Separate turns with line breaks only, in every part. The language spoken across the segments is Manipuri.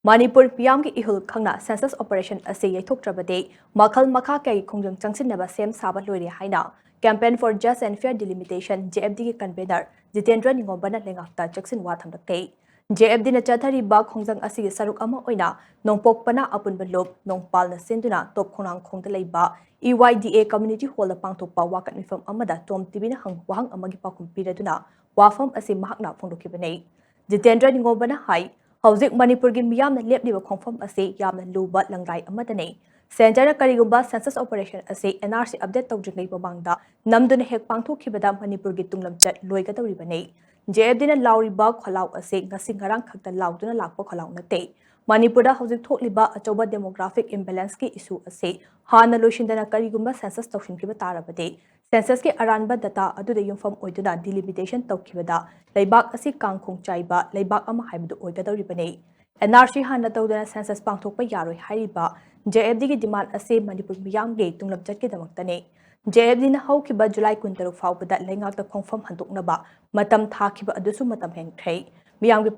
Manipur Piamki Ihul Khangna census operation ase yaithoktrabade Makhal Makha Kai Khongjang Changsinaba Shem Shaba Loire Haina Campaign for Just and Fair Delimitation JFD convener Jeetendra Ningobana Lengakta Jackson Wathamdake JFD na chathari ba Khongjang asigi saruk ama oina nongpok pana apun balop nongpal na senduna top khonang khongda leiba EYDA community hall la pangthokpa wakat mifam amada TOMTV na wahang amagi pakum piraduna wafam ase mahakna phongdokibane Jeetendra Ningobana hai Hauzik Manipur gi miyam na lepdiba khongfam ase yamna luba langrai amadane Center na karigumba census operation ase NRC update tawjingai babangda namduna hek pangthokhibada Manipur gi tunglam chat loigadawribane JFD na lauriba kholaw ase ngasi ngarang khakta lawduna lakpa kholaw nate Manipur da hauzik thokliba achoba demographic imbalance ki issue ase hana loishindana karigumba census tawshinkiba tarabade census ke aranba data aduda yumfam oiduna delimitation tawkhibada leibak asi kangkhong chaiba leibak ama haibdu oigadawribane NRC hana tawdana census pangthokpa yaroi hariba JFD ki demand ase Manipur miyam ge tunglam chatke damaktane JFD na haukiba July 23 faubada lengakta khongfam handoknaba matam thakiba adusu matam henkhrai miyam gi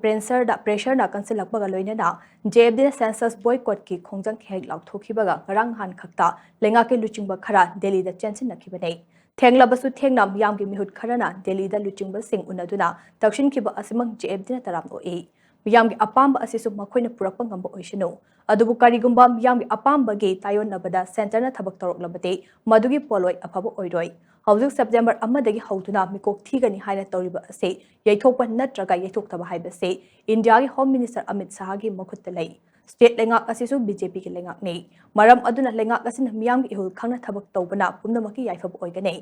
pressure na kansilakbaga loinana JFD na census boycott ki Khongjang hek lauthokibaga ngarang han khakta lengake luchingba khara Delhi da chensin nakhibane Thenglabasu thengna miyam gi mihut kharana Delhi da luchingba sing unaduna takshin kiba asimang JFD na taram oi miyam gi apamba asisu makhoina purakpa ngamba oishino adubu karigumba miyam gi apamba ge tayon nabada center na thabak torok labate madugi poloi afaba oiroi hauzik September amadagi hautuna mikok thigani haina tawriba ase yaithokpa natraga yaithoktaba haibase India gi Home Minister Amit Shah gi makhutta lei State lengak asisu BJP ki lengak nei maram aduna lengak asin miyam gi ihul khangna thabak tawbana pumnamaki yaifab oigane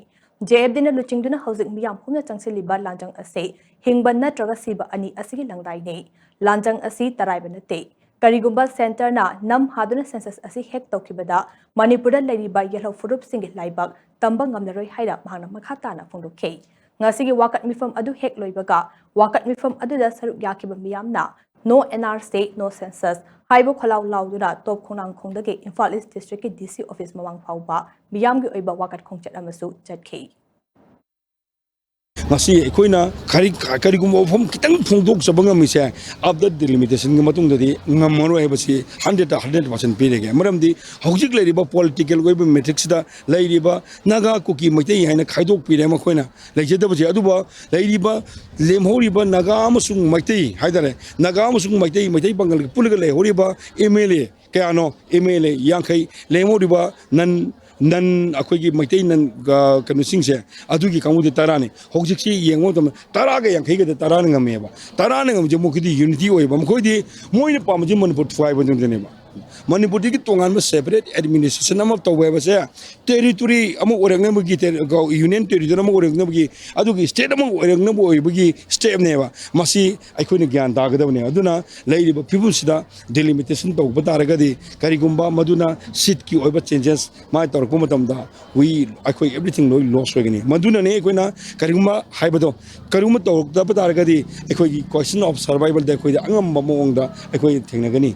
JFD na luchingduna hauzik miyam phumna changsiliba lanjang ase hingba natraga siba ani asigi langrai nei lanjang asi taraiba nate karigumba center na nam haduna census asi hek tawkibada Manipur leriba yellow furup singi laibak tamba ngamlaroi haira mahana makhata na phongdokhe ngasigi wakat mifam adu hek loibaga wakat mifam adu da saruk yakiba miyamna no NRC no census haibo kholaw lawduna top khonang khongdage Imphal East District ki DC office mamang phawba miyam gi oiba wakat khongchat amasu chatkhei
Nasi koina karigumba ofam kitang phongdok sabanga mise after delimitation gi matung dadi ngamaro hebasi 100% pirege maramdi hojik leiriba political web metrics da leiriba naga kuki maitei haina khaidok pire ma koina leijeda baje aduba leiriba lemhoriba naga amasung maitei haidare naga amasung maitei bangal pulga le horiba MLA kayano MLA yankai lemhoriba nan akoigi maitei nan kanu singse adugi kamude tarane hojiksi yengo dam taraga yankai ga tarane ngameba tarane ngamje mokidi unity oiba mokodi moina pamji Manipur 5 banduneba Manipur ki tongan ma separate administration am taweba se territory am orangna bugi union territory am orangna bugi adugi state am orangna bugi state neba masi aikoini gyan dagadabne aduna leiriba people sida delimitation tawba taragadi karigumba maduna seat ki oiba changes mai torko matamda we akoi everything loss wagani maduna ne koina karigumba haibado karigumba tawda taragadi akoi question of survival da akoi angam mamongda akoi thengnagani